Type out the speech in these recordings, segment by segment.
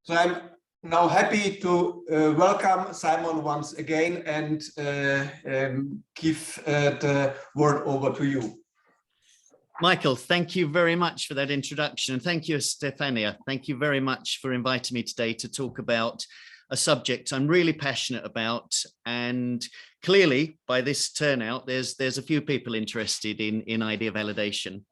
So I'm now happy to welcome Simon once again and give the word over to you. Michael, thank you very much for that introduction. And thank you, Stefania. Thank you very much for inviting me today to talk about a subject I'm really passionate about. And clearly, by this turnout, there's a few people interested in idea validation.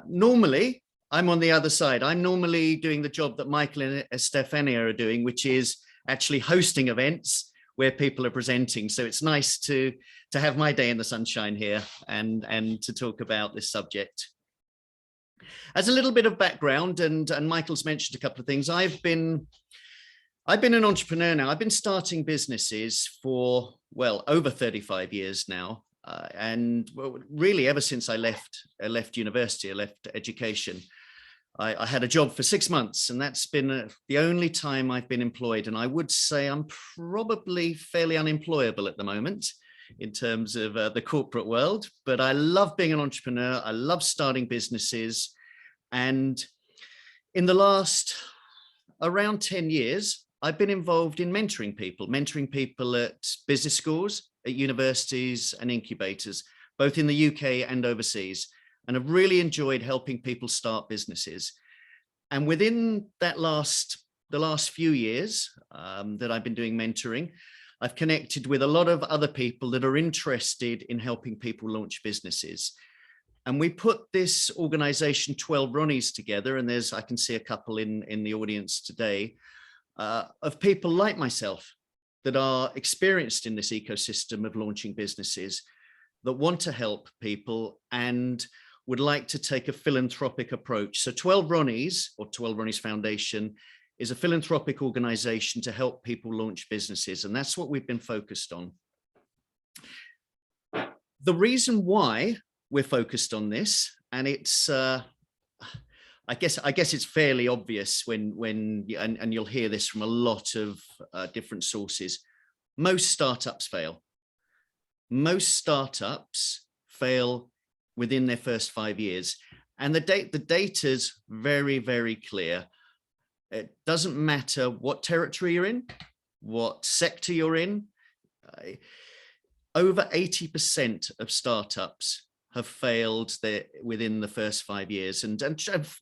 Normally, I'm on the other side. I'm normally doing the job that Michael and Stefania are doing, which is actually hosting events where people are presenting. So it's nice to have my day in the sunshine here and to talk about this subject. As a little bit of background, and Michael's mentioned a couple of things, I've been an entrepreneur now. I've been starting businesses for, well, over 35 years now. And well, really ever since I left university, I left education. I had a job for 6 months, and that's been the only time I've been employed. And I would say I'm probably fairly unemployable at the moment in terms of the corporate world, but I love being an entrepreneur. I love starting businesses. And in the last around 10 years, I've been involved in mentoring people at business schools, at universities and incubators, both in the UK and overseas. And I've really enjoyed helping people start businesses. And within the last few years that I've been doing mentoring, I've connected with a lot of other people that are interested in helping people launch businesses. And we put this organization 12 Ronnies together, and I can see a couple in the audience today, of people like myself that are experienced in this ecosystem of launching businesses, that want to help people and would like to take a philanthropic approach. So 12 Ronnies, or 12 Ronnies Foundation, is a philanthropic organization to help people launch businesses. And that's what we've been focused on. The reason why we're focused on this, and it's, I guess it's fairly obvious and you'll hear this from a lot of different sources. Most startups fail. Most startups fail within their first 5 years. And the data's very, very clear. It doesn't matter what territory you're in, what sector you're in. Over 80% of startups have failed within the first 5 years. And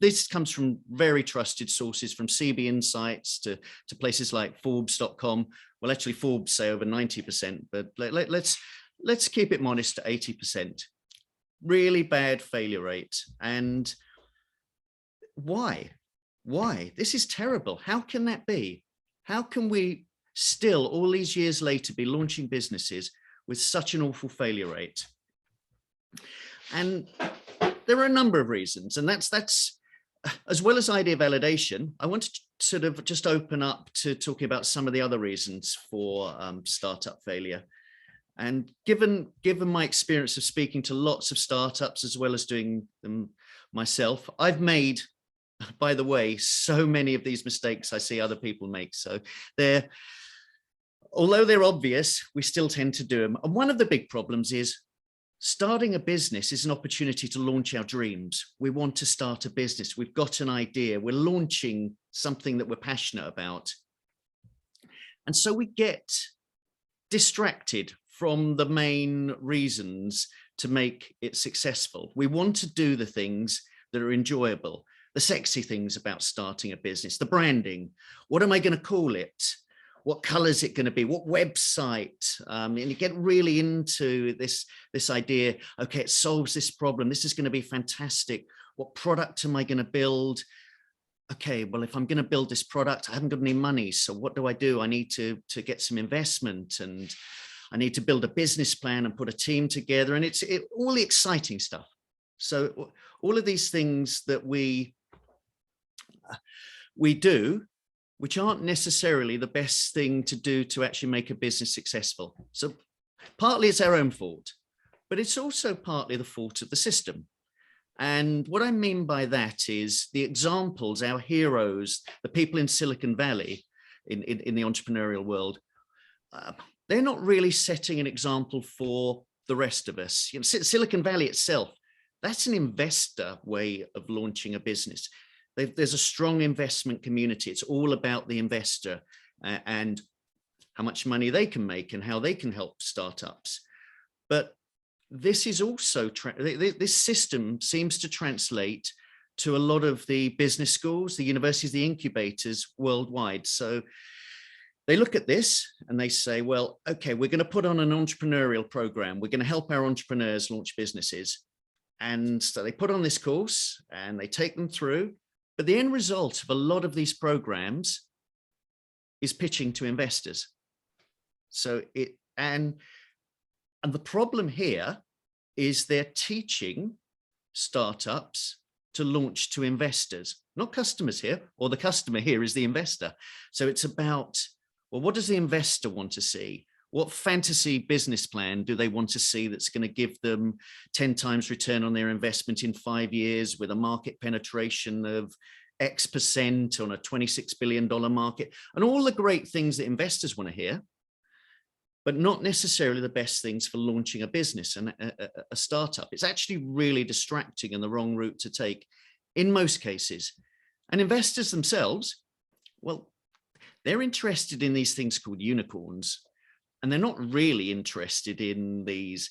this comes from very trusted sources, from CB Insights to places like Forbes.com. Well, actually Forbes say over 90%, but let's keep it modest to 80%. Really bad failure rate. And why? This is terrible. How can that be? How can we still, all these years later, be launching businesses with such an awful failure rate? And there are a number of reasons, and that's as well as idea validation. I want to sort of just open up to talking about some of the other reasons for startup failure. And given my experience of speaking to lots of startups as well as doing them myself, I've made, by the way, so many of these mistakes I see other people make. So although they're obvious, we still tend to do them. And one of the big problems is starting a business is an opportunity to launch our dreams. We want to start a business. We've got an idea. We're launching something that we're passionate about. And so we get distracted from the main reasons to make it successful. We want to do the things that are enjoyable, the sexy things about starting a business, the branding. What am I going to call it? What color is it going to be? What website? And you get really into this idea, okay, it solves this problem. This is going to be fantastic. What product am I going to build? Okay, well, if I'm going to build this product, I haven't got any money. So what do? I need to get some investment, and I need to build a business plan and put a team together. And it's all the exciting stuff. So all of these things that we do, which aren't necessarily the best thing to do to actually make a business successful. So partly it's our own fault, but it's also partly the fault of the system. And what I mean by that is the examples, our heroes, the people in Silicon Valley, in the entrepreneurial world, they're not really setting an example for the rest of us. You know, Silicon Valley itself, that's an investor way of launching a business. There's a strong investment community. It's all about the investor and how much money they can make and how they can help startups. But this is also, this system seems to translate to a lot of the business schools, the universities, the incubators worldwide. So they look at this and they say, well, okay, we're going to put on an entrepreneurial program. We're going to help our entrepreneurs launch businesses. And so they put on this course and they take them through. But the end result of a lot of these programs is pitching to investors. So and the problem here is they're teaching startups to launch to investors, not customers here, or the customer here is the investor. So it's about, well, what does the investor want to see? What fantasy business plan do they want to see that's going to give them 10 times return on their investment in 5 years with a market penetration of X% on a $26 billion market, and all the great things that investors want to hear, but not necessarily the best things for launching a business and a startup. It's actually really distracting and the wrong route to take in most cases. And investors themselves, well, they're interested in these things called unicorns, and they're not really interested in these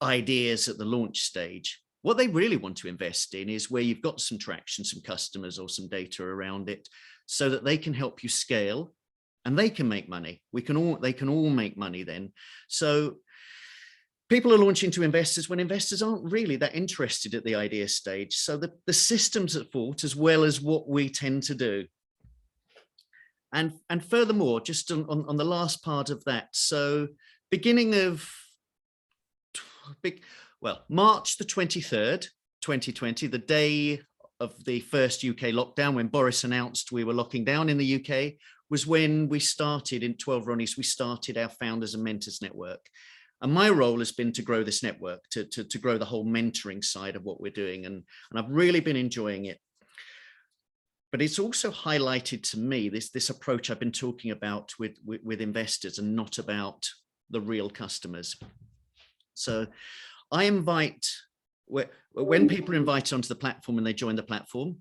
ideas at the launch stage. What they really want to invest in is where you've got some traction, some customers or some data around it, so that they can help you scale and they can make money. They can all make money then. So people are launching to investors when investors aren't really that interested at the idea stage. So the system's at fault as well as what we tend to do. And furthermore, just on the last part of that, so beginning of March the 23rd, 2020, the day of the first UK lockdown, when Boris announced we were locking down in the UK, was when we started in 12 Ronnies, we started our Founders and Mentors Network. And my role has been to grow this network, to grow the whole mentoring side of what we're doing. And I've really been enjoying it. But it's also highlighted to me this approach I've been talking about with investors and not about the real customers. So I invite, when people are invited onto the platform and they join the platform,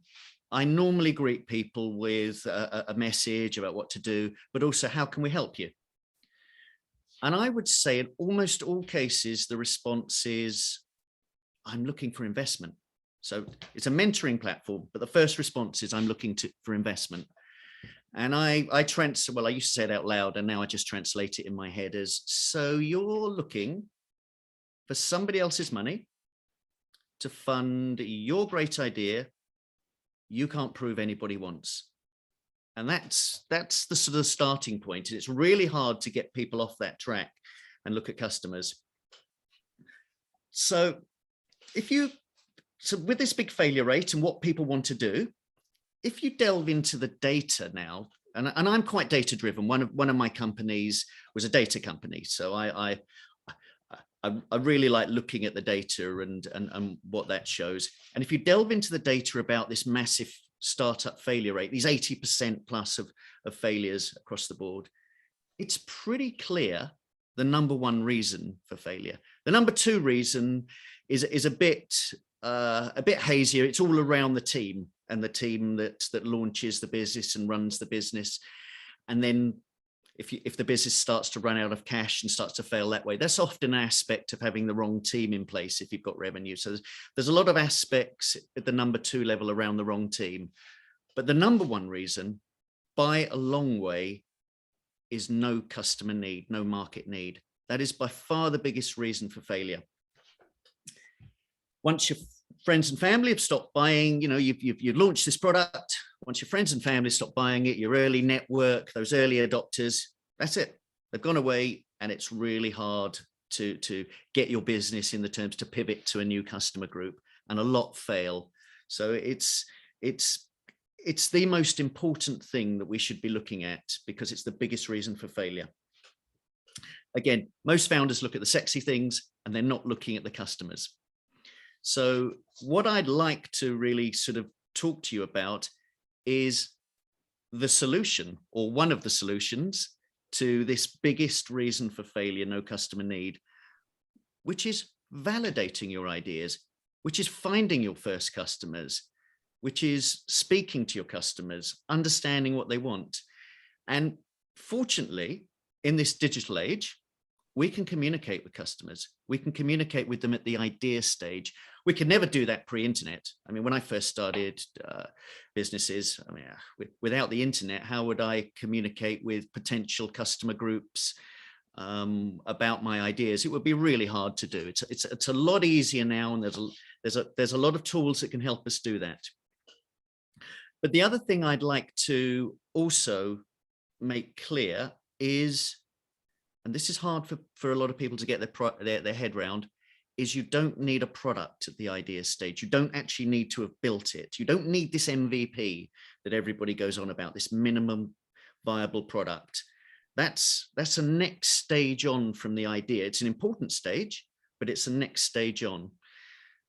I normally greet people with a message about what to do, but also how can we help you? And I would say in almost all cases, the response is, I'm looking for investment. So it's a mentoring platform, but the first response is I'm looking for investment. And I used to say it out loud and now I just translate it in my head as, so you're looking for somebody else's money to fund your great idea you can't prove anybody wants. And that's the sort of starting point. And it's really hard to get people off that track and look at customers. So with this big failure rate and what people want to do, if you delve into the data now, and I'm quite data driven. One of my companies was a data company. So I really like looking at the data and what that shows. And if you delve into the data about this massive startup failure rate, these 80% plus of failures across the board, it's pretty clear the number one reason for failure. The number two reason is a bit hazier. It's all around the team and the team that launches the business and runs the business. And then if the business starts to run out of cash and starts to fail that way, that's often an aspect of having the wrong team in place if you've got revenue. So there's a lot of aspects at the number two level around the wrong team. But the number one reason, by a long way, is no customer need, no market need. That is by far the biggest reason for failure. Once your friends and family have stopped buying, you've launched this product. Once your friends and family stop buying it, your early network, those early adopters, that's it. They've gone away, and it's really hard to get your business in the terms to pivot to a new customer group, and a lot fail. So it's the most important thing that we should be looking at, because it's the biggest reason for failure. Again, most founders look at the sexy things and they're not looking at the customers. So what I'd like to really sort of talk to you about is the solution, or one of the solutions to this biggest reason for failure, no customer need, which is validating your ideas, which is finding your first customers, which is speaking to your customers, understanding what they want. And fortunately, in this digital age, we can communicate with customers. We can communicate with them at the idea stage. We could never do that pre-internet. I mean, when I first started businesses, I mean, without the internet, how would I communicate with potential customer groups about my ideas? It would be really hard to do. It's a lot easier now, and there's a lot of tools that can help us do that. But the other thing I'd like to also make clear is, and this is hard for a lot of people to get their head around, is you don't need a product at the idea stage. You don't actually need to have built it. You don't need this MVP that everybody goes on about, this minimum viable product. That's a next stage on from the idea. It's an important stage, but it's the next stage on.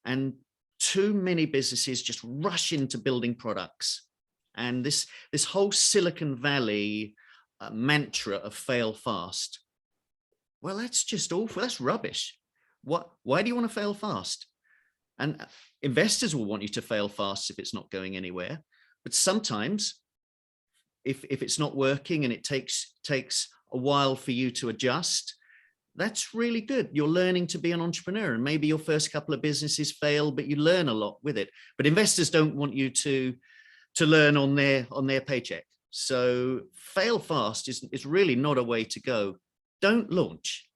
And too many businesses just rush into building products. And this whole Silicon Valley mantra of fail fast, well, that's just awful. That's rubbish. Why do you want to fail fast? And investors will want you to fail fast if it's not going anywhere. But sometimes if it's not working and it takes a while for you to adjust, that's really good. You're learning to be an entrepreneur, and maybe your first couple of businesses fail, but you learn a lot with it. But investors don't want you to learn on their paycheck. So fail fast is really not a way to go. Don't launch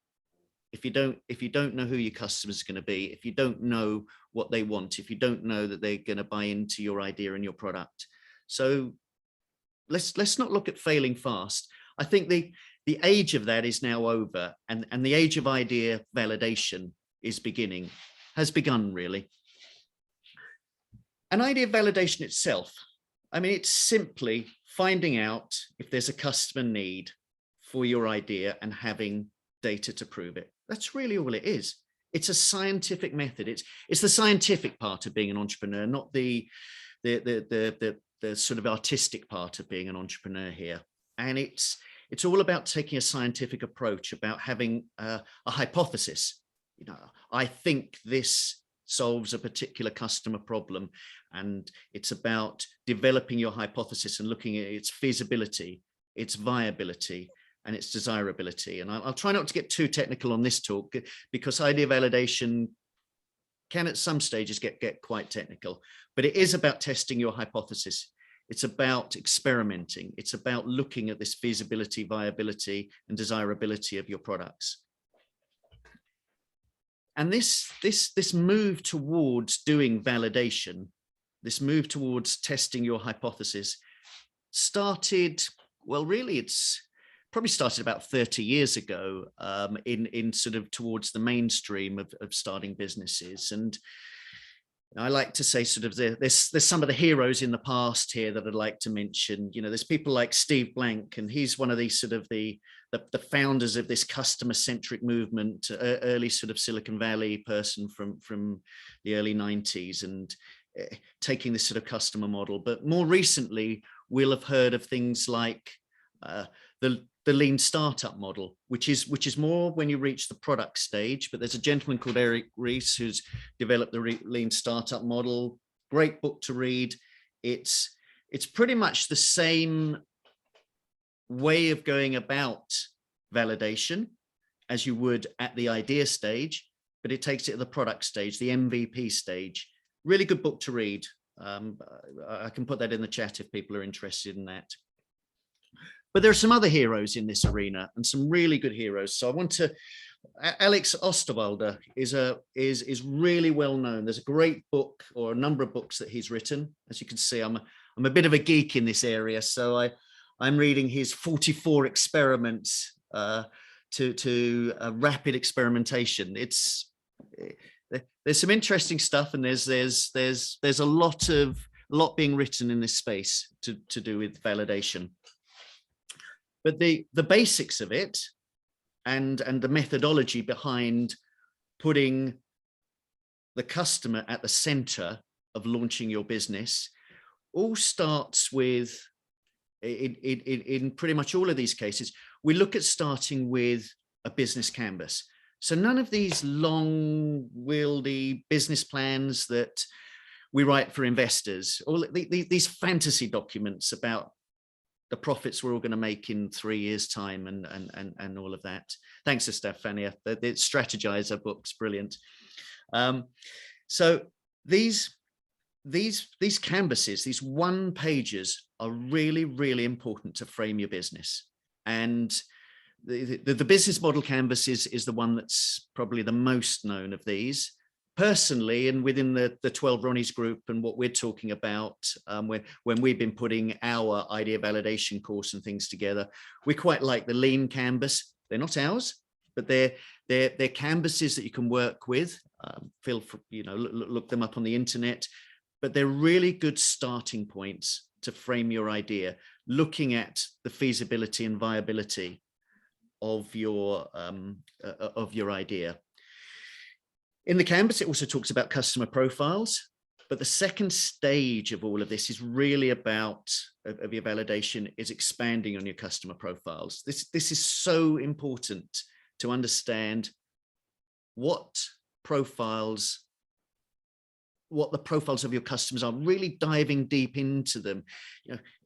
if you don't know who your customers are going to be, if you don't know what they want, if you don't know that they're going to buy into your idea and your product. So let's not look at failing fast. I think the age of that is now over, and the age of idea validation has begun really. An idea validation itself, I mean, it's simply finding out if there's a customer need for your idea and having data to prove it. That's really all it is. It's a scientific method. It's the scientific part of being an entrepreneur, not the sort of artistic part of being an entrepreneur here. And it's all about taking a scientific approach, about having a hypothesis. You know, I think this solves a particular customer problem, and it's about developing your hypothesis and looking at its feasibility, its viability, and its desirability. And I'll try not to get too technical on this talk, because idea validation can at some stages get quite technical, but it is about testing your hypothesis. It's about experimenting. It's about looking at this feasibility, viability, and desirability of your products. And this move towards doing validation, this move towards testing your hypothesis started, well, really, it's probably started about 30 years ago in sort of towards the mainstream of starting businesses. And I like to say sort of there's some of the heroes in the past here that I'd like to mention. You know, there's people like Steve Blank, and he's one of these sort of the founders of this customer-centric movement, early sort of Silicon Valley person from the early 90s, and taking this sort of customer model. But more recently, we'll have heard of things like the lean startup model, which is more when you reach the product stage. But there's a gentleman called Eric Ries who's developed the lean startup model. Great book to read. It's pretty much the same way of going about validation as you would at the idea stage, but it takes it to the product stage, the MVP stage. Really good book to read. I can put that in the chat if people are interested in that. But there are some other heroes in this arena, and some really good heroes. So I want to, Alex Osterwalder is really well known. There's a great book, or a number of books that he's written. As you can see, I'm a bit of a geek in this area, so I'm reading his 44 experiments to rapid experimentation. There's some interesting stuff, and there's a lot being written in this space to do with validation. But the basics of it and the methodology behind putting the customer at the center of launching your business all starts with, in pretty much all of these cases, we look at starting with a business canvas. So none of these long-wieldy business plans that we write for investors, all these fantasy documents about the profits we're all going to make in 3 years' time and all of that. Thanks to Stefania. The Strategizer book's brilliant. So these canvases, these one pages, are really, really important to frame your business. And the business model canvas is the one that's probably the most known of these. Personally, and within the 12 Ronnies group and what we're talking about, when we've been putting our idea validation course and things together, we quite like the lean canvas. They're not ours, but they're canvases that you can work with. Feel free, look them up on the internet, but they're really good starting points to frame your idea, looking at the feasibility and viability of your idea. In the canvas, it also talks about customer profiles, but the second stage of all of this is really about of your validation is expanding on your customer profiles. This is so important to understand what the profiles of your customers are, really diving deep into them,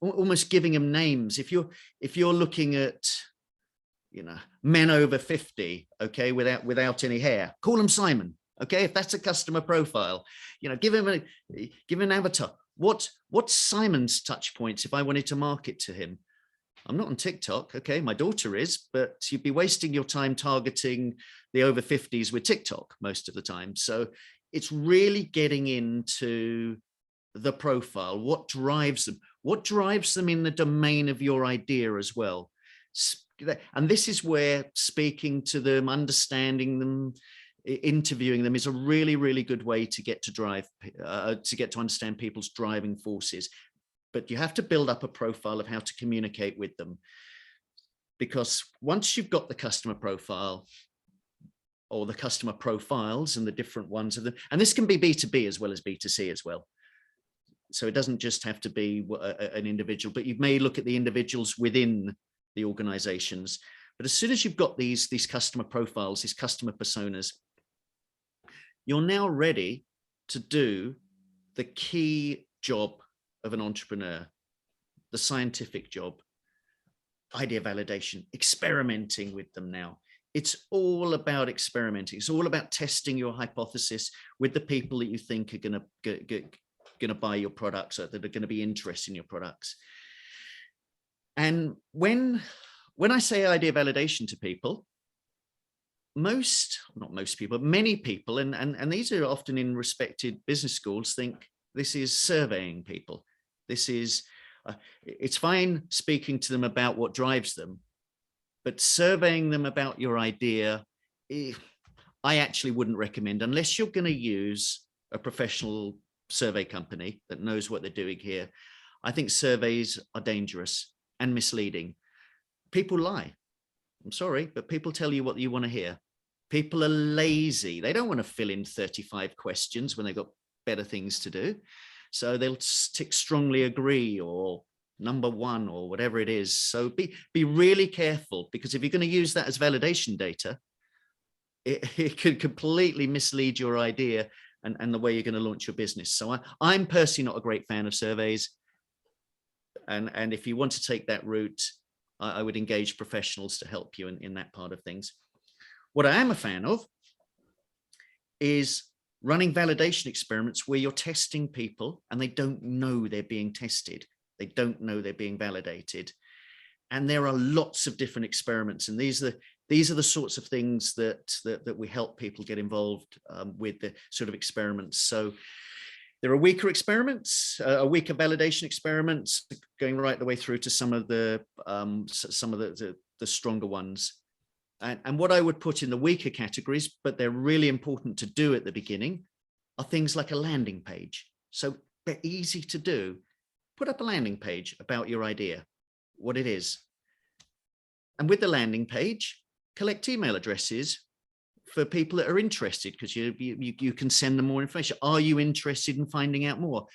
almost giving them names. If you're looking at men over 50, okay, without any hair, call them Simon. Okay, if that's a customer profile, give him an avatar. What's Simon's touch points if I wanted to market to him? I'm not on TikTok. Okay, my daughter is, but you'd be wasting your time targeting the over 50s with TikTok most of the time. So it's really getting into the profile. What drives them in the domain of your idea as well. And this is where speaking to them, understanding them, interviewing them is a really, really good way to get to understand people's driving forces. But you have to build up a profile of how to communicate with them, because once you've got the customer profile or the customer profiles and the different ones of them, and this can be B2B as well as B2C as well. So it doesn't just have to be an individual, but you may look at the individuals within the organizations. But as soon as you've got these customer profiles, these customer personas, you're now ready to do the key job of an entrepreneur, the scientific job, idea validation, experimenting with them now. It's all about experimenting. It's all about testing your hypothesis with the people that you think are going to buy your products, or that are going to be interested in your products. And when I say idea validation to people, many people, and these are often in respected business schools, think this is surveying people. This is, it's fine speaking to them about what drives them, but surveying them about your idea, I actually wouldn't recommend, unless you're going to use a professional survey company that knows what they're doing here. I think surveys are dangerous and misleading. People lie. I'm sorry, but people tell you what you want to hear. People are lazy. They don't want to fill in 35 questions when they've got better things to do. So they'll tick strongly agree or number one or whatever it is. So be really careful, because if you're going to use that as validation data, it could completely mislead your idea and the way you're going to launch your business. So I'm personally not a great fan of surveys. And if you want to take that route, I would engage professionals to help you in that part of things. What I am a fan of is running validation experiments where you're testing people and they don't know they're being tested. They don't know they're being validated. And there are lots of different experiments. And these are the sorts of things that we help people get involved with, the sort of experiments. So there are weaker experiments, weaker validation experiments, going right the way through to some of the stronger ones. And what I would put in the weaker categories, but they're really important to do at the beginning, are things like a landing page. So they're easy to do. Put up a landing page about your idea, what it is. And with the landing page, collect email addresses for people that are interested, because you can send them more information. Are you interested in finding out more?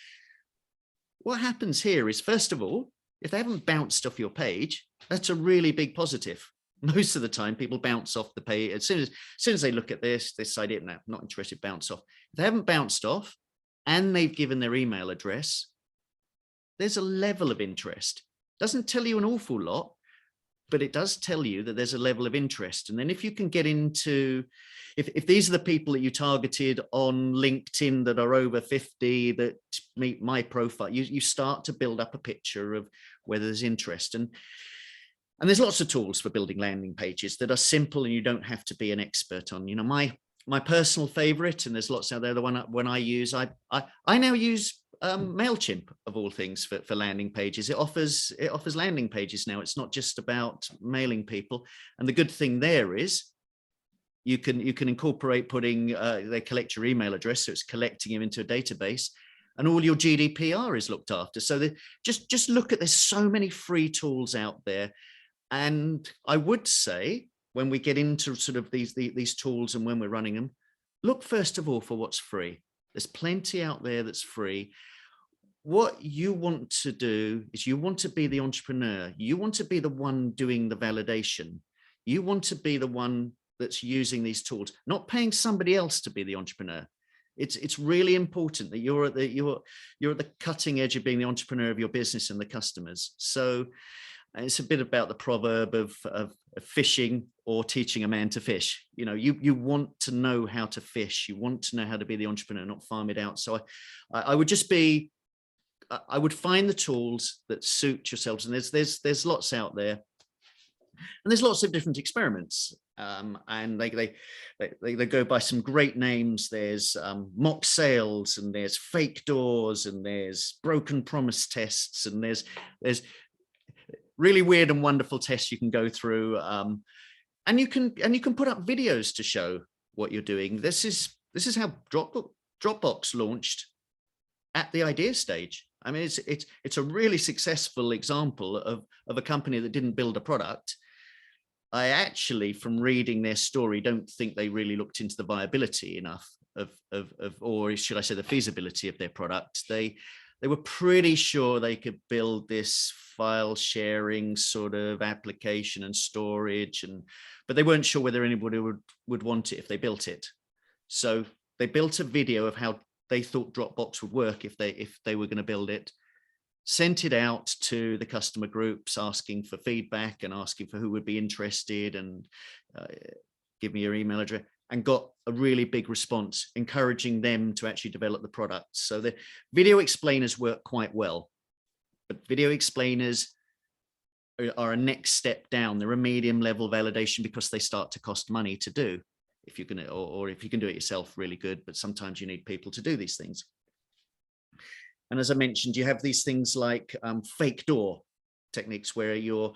What happens here is, first of all, if they haven't bounced off your page, that's a really big positive. Most of the time, people bounce off the page as soon as they look at this idea, no, not interested, bounce off. If they haven't bounced off, and they've given their email address, there's a level of interest. Doesn't tell you an awful lot, but it does tell you that there's a level of interest. And then if you can get into, if these are the people that you targeted on LinkedIn that are over 50 that meet my profile, you start to build up a picture of whether there's interest. And there's lots of tools for building landing pages that are simple and you don't have to be an expert on. You know, my personal favorite, and there's lots out there, the one I use, I now use MailChimp of all things for landing pages. It offers landing pages now. It's not just about mailing people. And the good thing there is you can incorporate putting, they collect your email address, so it's collecting them into a database, and all your GDPR is looked after. So just look at, there's so many free tools out there. And I would say when we get into sort of these tools and when we're running them, look first of all for what's free. There's plenty out there that's free. What you want to do is you want to be the entrepreneur. You want to be the one doing the validation. You want to be the one that's using these tools, not paying somebody else to be the entrepreneur. It's really important that you're at the cutting edge of being the entrepreneur of your business and the customers. So it's a bit about the proverb of fishing or teaching a man to fish. You know, you want to know how to fish. You want to know how to be the entrepreneur, not farm it out. So I would just be, I would find the tools that suit yourselves. And there's lots out there. And there's lots of different experiments. And they go by some great names. There's mock sales, and there's fake doors, and there's broken promise tests, and there's really weird and wonderful tests you can go through, and you can put up videos to show what you're doing. This is how Dropbox launched at the idea stage. I mean, it's a really successful example of a company that didn't build a product. I actually, from reading their story, don't think they really looked into the viability enough of or should I say the feasibility of their product. They were pretty sure they could build this file sharing sort of application and storage, but they weren't sure whether anybody would want it if they built it. So they built a video of how they thought Dropbox would work if they were going to build it, sent it out to the customer groups asking for feedback and asking for who would be interested, and give me your email address, and got a really big response encouraging them to actually develop the product. So the video explainers work quite well, but video explainers are a next step down. They're a medium level validation because they start to cost money to do. If you're gonna, or if you can do it yourself, really good, but sometimes you need people to do these things. And as I mentioned, you have these things like fake door techniques, where you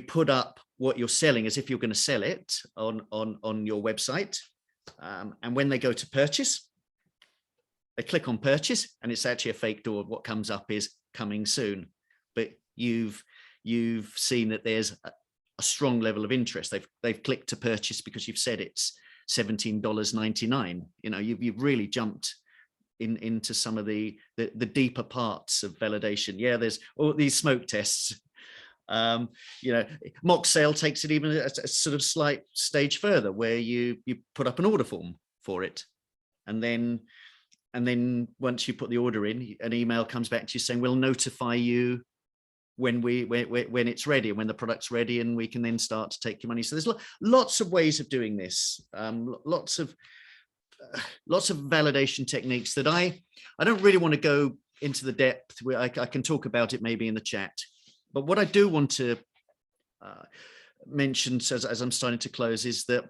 put up what you're selling as if you're going to sell it on your website, and when they go to purchase, they click on purchase, and it's actually a fake door. What comes up is coming soon, but you've seen that there's a strong level of interest. They've clicked to purchase because you've said it's $17.99. You know, you've really jumped into some of the deeper parts of validation. Yeah, there's all these smoke tests. You know, mock sale takes it even a sort of slight stage further, where you put up an order form for it, and then once you put the order in, an email comes back to you saying we'll notify you when it's ready, and when the product's ready, and we can then start to take your money. So there's lots of ways of doing this, lots of validation techniques that I don't really want to go into the depth where I can talk about it maybe in the chat. But what I do want to mention as I'm starting to close is that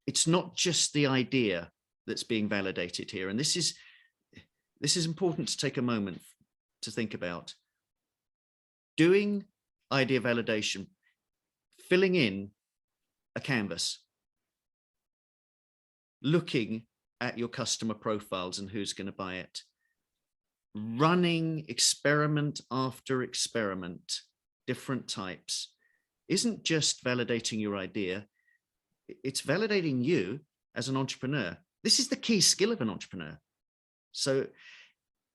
it's not just the idea that's being validated here. And this is important to take a moment to think about. Doing idea validation, filling in a canvas, looking at your customer profiles and who's going to buy it, running experiment after experiment, different types, isn't just validating your idea, it's validating you as an entrepreneur. This is the key skill of an entrepreneur. So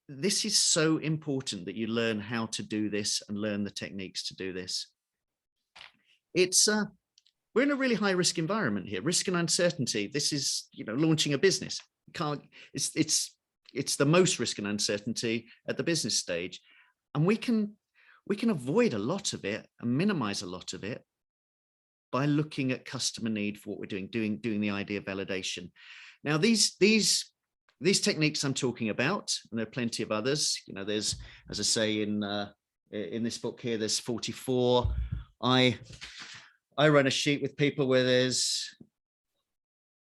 this is so important that you learn how to do this and learn the techniques to do this. It's we're in a really high risk environment here, risk and uncertainty. This is, you know, launching a business. It's it's the most risk and uncertainty at the business stage. And we can avoid a lot of it and minimize a lot of it by looking at customer need for what we're doing the idea validation. Now, these techniques I'm talking about, and there are plenty of others, you know, there's, as I say, in this book here, there's 44. I run a sheet with people where there's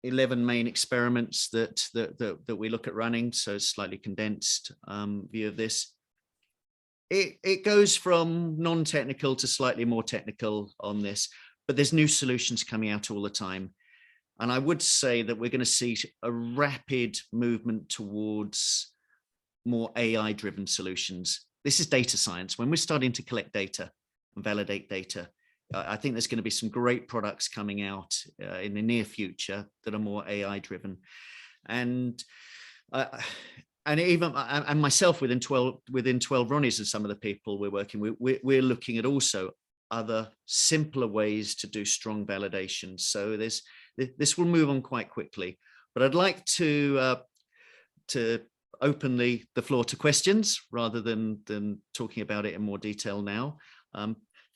11 main experiments that we look at running, so slightly condensed view of this. It goes from non-technical to slightly more technical on this, but there's new solutions coming out all the time. And I would say that we're going to see a rapid movement towards more AI-driven solutions. This is data science. When we're starting to collect data and validate data, I think there's going to be some great products coming out in the near future that are more AI-driven. And even myself within 12 Ronnies and some of the people we're working with, we're looking at also other simpler ways to do strong validation. So this will move on quite quickly. But I'd like to open the floor to questions rather than talking about it in more detail now.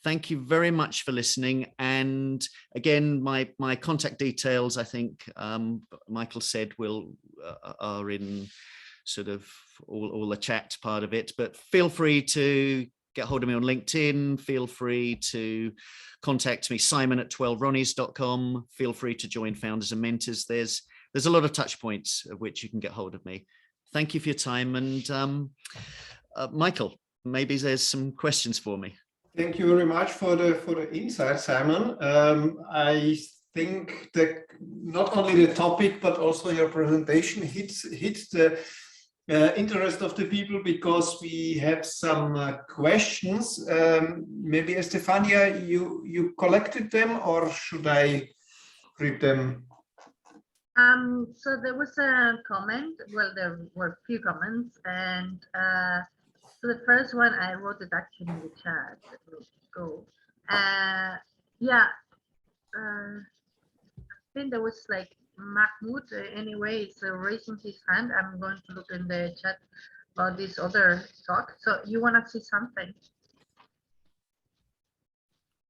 Thank you very much for listening. And again, my contact details, I think Michael said are in sort of all the chat part of it, but feel free to get hold of me on LinkedIn. Feel free to contact me, simon@12ronnies.com. Feel free to join Founders and Mentors. There's a lot of touch points at which you can get hold of me. Thank you for your time. And Michael, maybe there's some questions for me. Thank you very much for the insight, Simon. I think that not only the topic, but also your presentation hits the interest of the people, because we have some questions. Maybe Estefania, you collected them, or should I read them? So there was a comment. Well, there were a few comments, and so the first one I wrote it actually in the chat. Let's go. Yeah, I think there was like Mahmoud, anyway, so raising his hand. I'm going to look in the chat about this other talk. So you want to say something?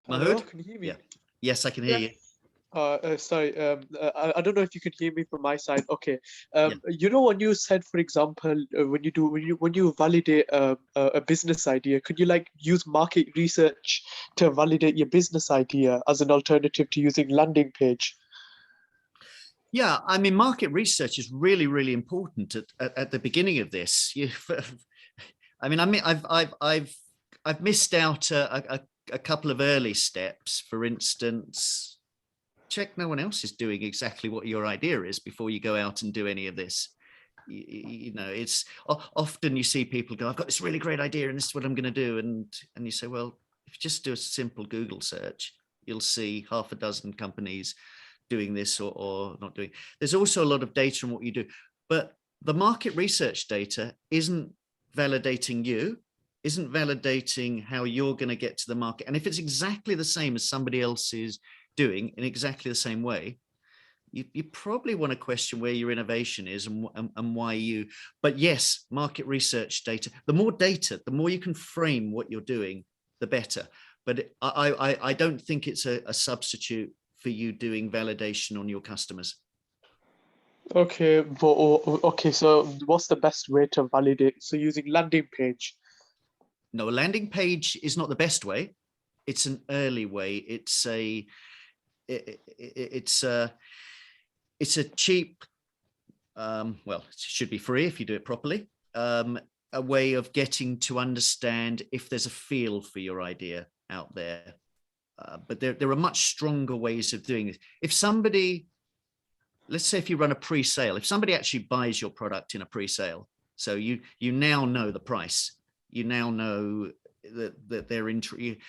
Mahmoud, can you hear me? Yeah. Yes, I can hear you. Sorry, I don't know if you could hear me from my side. Okay. Yeah. You know, when you said, for example, when you validate a business idea, could you like use market research to validate your business idea as an alternative to using landing page? Yeah, I mean, market research is really, really important at the beginning of this. I've missed out a couple of early steps. For instance, check no one else is doing exactly what your idea is before you go out and do any of this. You know, it's often you see people go, I've got this really great idea and this is what I'm going to do. And you say, well, if you just do a simple Google search, you'll see half a dozen companies doing this or not doing. There's also a lot of data on what you do, but the market research data isn't validating you, isn't validating how you're going to get to the market. And if it's exactly the same as somebody else is doing in exactly the same way, you probably want to question where your innovation is and why you. But yes, market research data, the more you can frame what you're doing, the better. But I don't think it's a substitute for you doing validation on your customers. Okay, but okay, so what's the best way to validate? So using landing page? No, a landing page is not the best way. It's an early way. It's a cheap, well, it should be free if you do it properly, a way of getting to understand if there's a feel for your idea out there. But there are much stronger ways of doing this. If somebody, let's say if you run a pre-sale, if somebody actually buys your product in a pre-sale, so you now know the price, you now know that they're interested.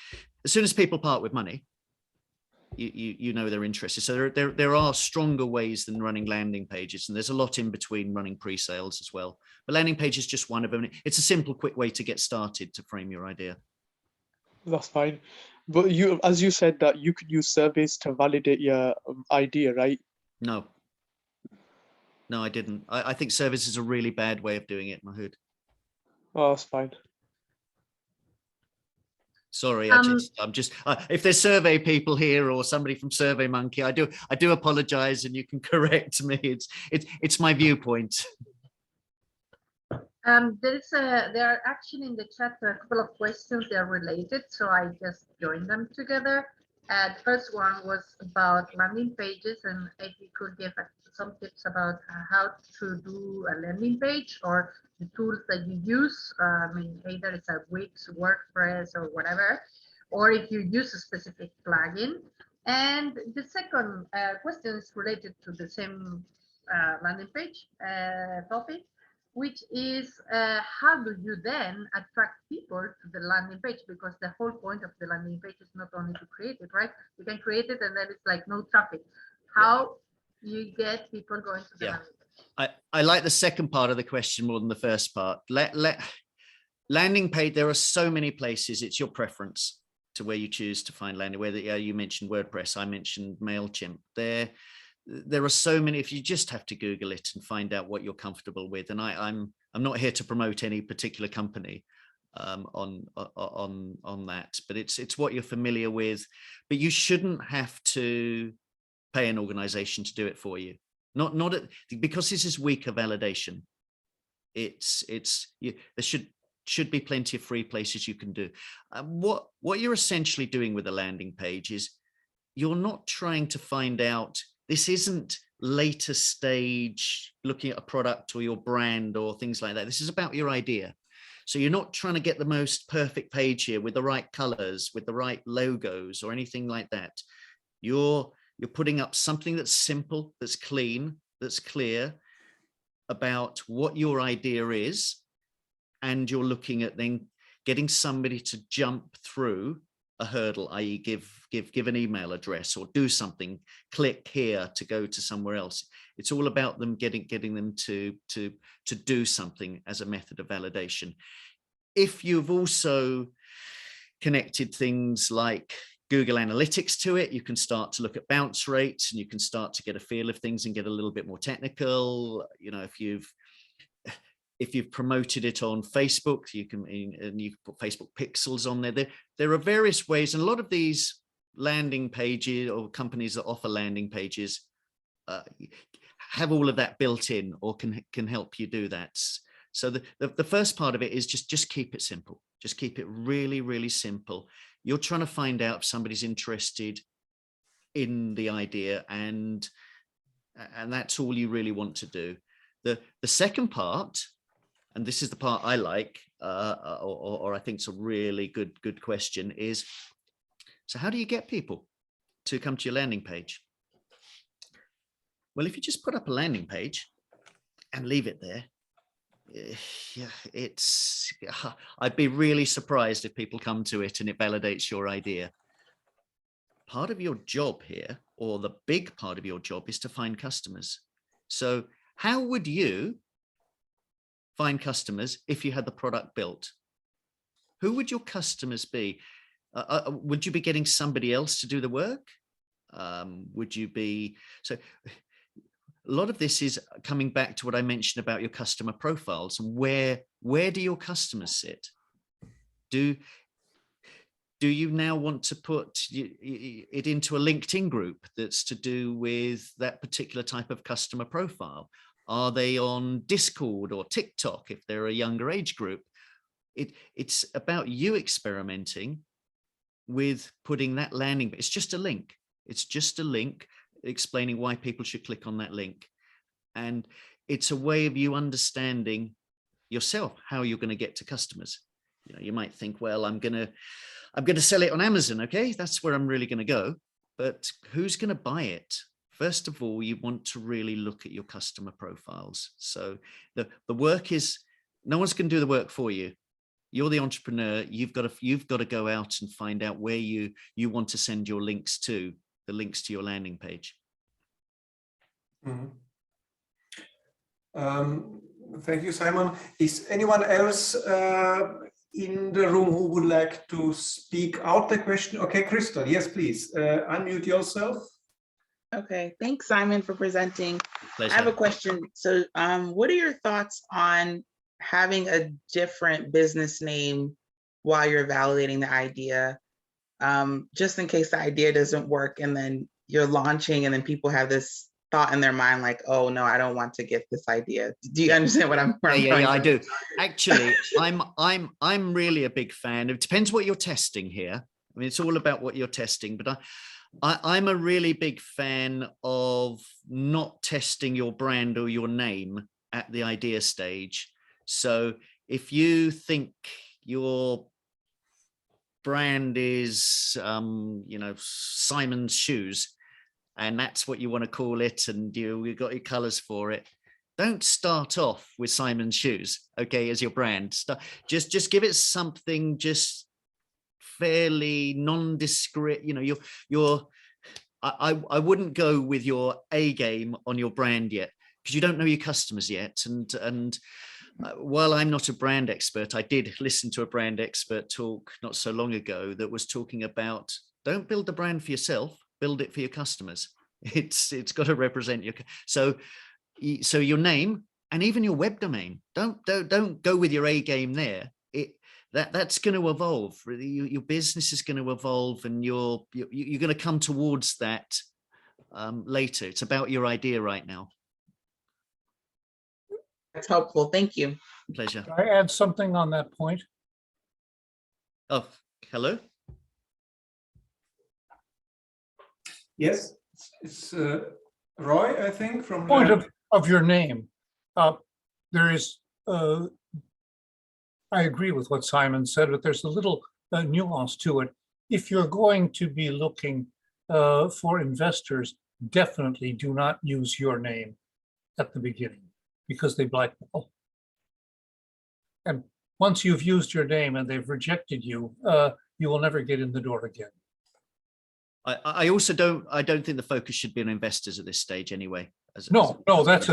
As soon as people part with money, you know they're interested. So there are stronger ways than running landing pages, and there's a lot in between running pre-sales as well. But landing page is just one of them. It's a simple, quick way to get started to frame your idea. That's fine. But as you said, that you could use surveys to validate your idea, right? No. No, I didn't. I think service is a really bad way of doing it, Mahood. Oh, that's fine. Sorry, I'm just if there's survey people here or somebody from SurveyMonkey, I do apologize, and you can correct me. It's my viewpoint. There are actually in the chat a couple of questions. They're related, so I just joined them together. The first one was about landing pages, and if you could give some tips about how to do a landing page or the tools that you use. I mean, either it's a Wix, WordPress, or whatever, or if you use a specific plugin. And the second question is related to the same landing page topic, which is how do you then attract people to the landing page? Because the whole point of the landing page is not only to create it, right? You can create it and then it's like no traffic. How you get people going to the landing page? I like the second part of the question more than the first part. Landing page, there are so many places. It's your preference to where you choose to find landing. Whether you mentioned WordPress, I mentioned MailChimp. There are so many. If you just have to Google it and find out what you're comfortable with, and I'm not here to promote any particular company on that, but it's what you're familiar with. But you shouldn't have to pay an organization to do it for you. Because this is weaker validation. There should be plenty of free places you can do. What you're essentially doing with a landing page is you're not trying to find out. This isn't later stage looking at a product or your brand or things like that. This is about your idea. So you're not trying to get the most perfect page here with the right colors, with the right logos or anything like that. You're putting up something that's simple, that's clean, that's clear about what your idea is. And you're looking at then getting somebody to jump through a hurdle, i.e. give an email address or do something, click here to go to somewhere else. It's all about them getting them to do something as a method of validation. If you've also connected things like Google Analytics to it, you can start to look at bounce rates and you can start to get a feel of things and get a little bit more technical. You know, if you've promoted it on Facebook, you can, and you've put Facebook pixels on there. There are various ways, and a lot of these landing pages or companies that offer landing pages have all of that built in or can help you do that. So the first part of it is just keep it simple. Just keep it really, really simple. You're trying to find out if somebody's interested in the idea, and that's all you really want to do. The second part, and this is the part I like, or I think it's a really good question, is, so how do you get people to come to your landing page? Well, if you just put up a landing page and leave it there, I'd be really surprised if people come to it and it validates your idea. Part of your job here, or the big part of your job, is to find customers. So how would you find customers if you had the product built? Who would your customers be? Would you be getting somebody else to do the work? Would you be, so a lot of this is coming back to what I mentioned about your customer profiles and where do your customers sit? Do you now want to put it into a LinkedIn group that's to do with that particular type of customer profile? Are they on Discord or TikTok if they're a younger age group? It's about you experimenting with putting that landing. It's just a link. It's just a link explaining why people should click on that link. And it's a way of you understanding yourself how you're going to get to customers. You know, you might think, well, I'm going to sell it on Amazon. Okay, that's where I'm really going to go. But who's going to buy it? First of all, you want to really look at your customer profiles. So the work is, no one's going to do the work for you. You're the entrepreneur. You've got to go out and find out where you want to send your links to, the links to your landing page. Mm-hmm. Thank you, Simon. Is anyone else in the room who would like to speak out the question? Okay, Crystal, yes, please. Unmute yourself. Okay, thanks, Simon, for presenting. Pleasure. I have a question. So what are your thoughts on having a different business name while you're validating the idea, just in case the idea doesn't work and then you're launching and then people have this thought in their mind like, oh no, I don't want to get this idea. Do you understand what I'm Yeah, I do. Actually, I'm really a big fan. It depends what you're testing here. I mean, it's all about what you're testing, but I'm a really big fan of not testing your brand or your name at the idea stage. So if you think your brand is, you know, Simon's Shoes, and that's what you want to call it, and you've got your colors for it, don't start off with Simon's Shoes, okay, as your brand. Just give it something just fairly nondescript. You know, I wouldn't go with your A game on your brand yet, because you don't know your customers yet. And while I'm not a brand expert, I did listen to a brand expert talk not so long ago that was talking about, don't build the brand for yourself, build it for your customers. It's got to represent your, so your name and even your web domain, don't go with your A game there. That's going to evolve. Your business is going to evolve, and you're going to come towards that later. It's about your idea right now. That's helpful. Thank you. Pleasure. Can I add something on that point? Oh, hello. Yes, it's Roy, I think, from Point of your name. There is, I agree with what Simon said, but there's a little nuance to it. If you're going to be looking for investors, definitely do not use your name at the beginning, because they blackmail. And once you've used your name and they've rejected you, you will never get in the door again. I also don't think the focus should be on investors at this stage anyway. No, that's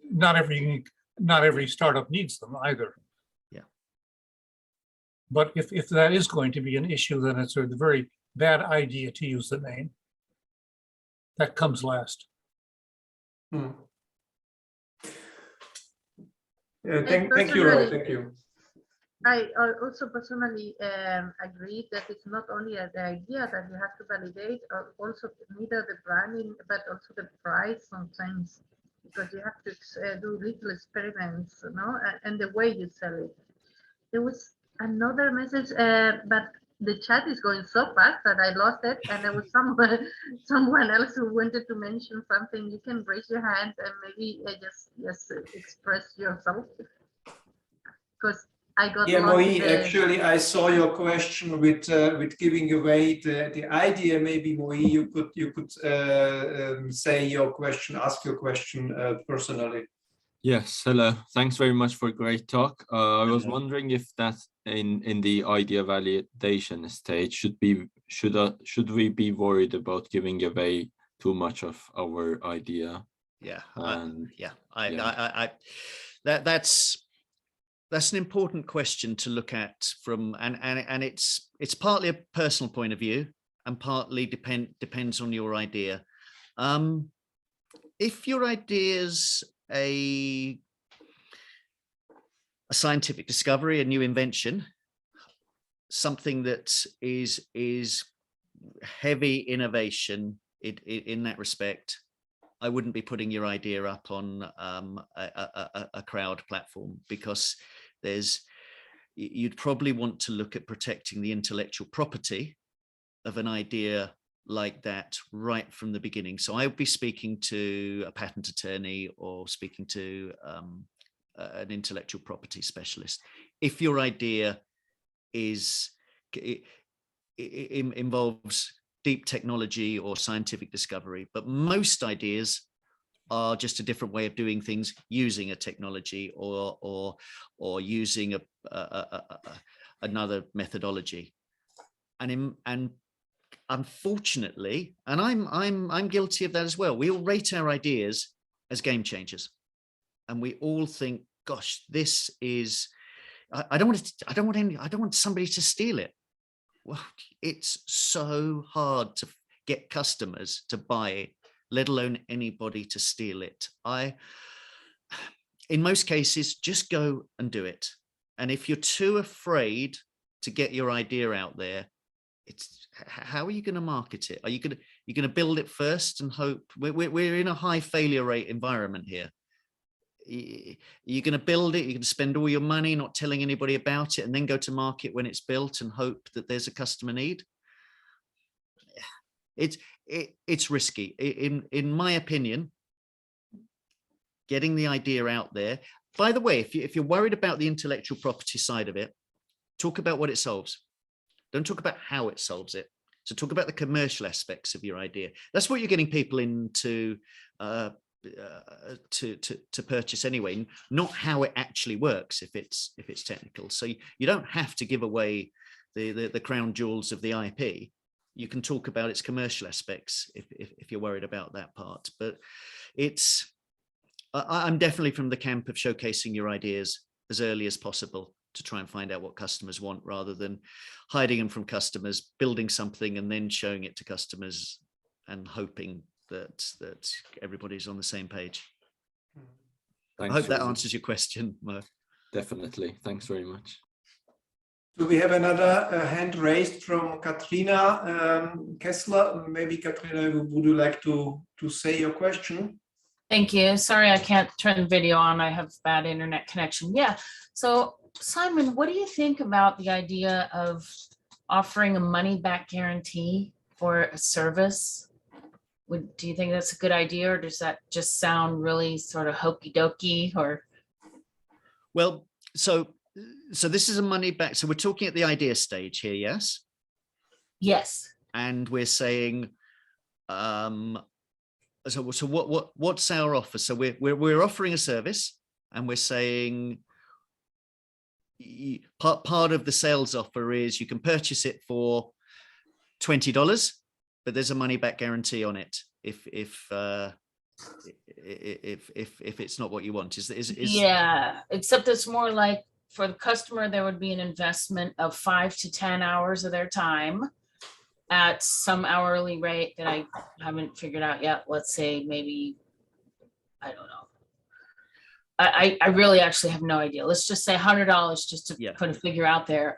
not every startup needs them either. Yeah. But if that is going to be an issue, then it's a very bad idea to use the name. That comes last. Hmm. Thank you, Roy. Thank you. I also personally agree that it's not only the idea that you have to validate, or also neither the branding, but also the price sometimes, because you have to do little experiments, you know, and the way you sell it. There was another message, but the chat is going so fast that I lost it, and there was someone else who wanted to mention something. You can raise your hand and maybe just express yourself, because I got yeah, lost. Moi, actually, I saw your question with giving away the idea. Maybe Moi, you could say your question, ask your question personally. Yes, hello. Thanks very much for a great talk. I was wondering if that in the idea validation stage should we be worried about giving away too much of our idea? Yeah, and that's an important question to look at from, and it's partly a personal point of view and partly depends on your idea. If your idea's a scientific discovery, a new invention, something that is heavy innovation in that respect, I wouldn't be putting your idea up on a crowd platform, because you'd probably want to look at protecting the intellectual property of an idea like that right from the beginning. So I would be speaking to a patent attorney or speaking to an intellectual property specialist. If your idea involves deep technology or scientific discovery, but most ideas are just a different way of doing things using a technology or using another methodology. And unfortunately, and I'm guilty of that as well, we all rate our ideas as game changers, and we all think, gosh, this is, I don't want somebody to steal it. Well, it's so hard to get customers to buy let alone anybody to steal it. In most cases, just go and do it. And if you're too afraid to get your idea out there, how are you going to market it? You're going to build it first and hope? We're in a high failure rate environment here. You're going to build it, you're going to spend all your money not telling anybody about it, and then go to market when it's built and hope that there's a customer need. It's risky. In my opinion, getting the idea out there. By the way, if you're worried about the intellectual property side of it, talk about what it solves. Don't talk about how it solves it. So talk about the commercial aspects of your idea. That's what you're getting people into to purchase anyway, not how it actually works if it's technical. So you don't have to give away the crown jewels of the IP. You can talk about its commercial aspects if you're worried about that part. But I'm definitely from the camp of showcasing your ideas as early as possible to try and find out what customers want, rather than hiding them from customers, building something and then showing it to customers and hoping that everybody's on the same page. Thanks. I hope that answers your question, Mo. Definitely. Thanks very much. So we have another hand raised from Katrina Kessler. Maybe Katrina, would you like to say your question? Thank you. Sorry, I can't turn the video on. I have bad internet connection. Yeah. So Simon, what do you think about the idea of offering a money back guarantee for a service? Do you think that's a good idea, or does that just sound really sort of hokey dokey? Or well, so this is a money back. So we're talking at the idea stage here, yes? Yes. And we're saying, so what's our offer? So we're offering a service, and we're saying part of the sales offer is you can purchase it for $20, but there's a money back guarantee on it if it's not what you want. Yeah, except it's more like for the customer, there would be an investment of 5 to 10 hours of their time at some hourly rate that I haven't figured out yet. Let's say maybe, I don't know. I really actually have no idea. Let's just say $100 just to put a figure out there.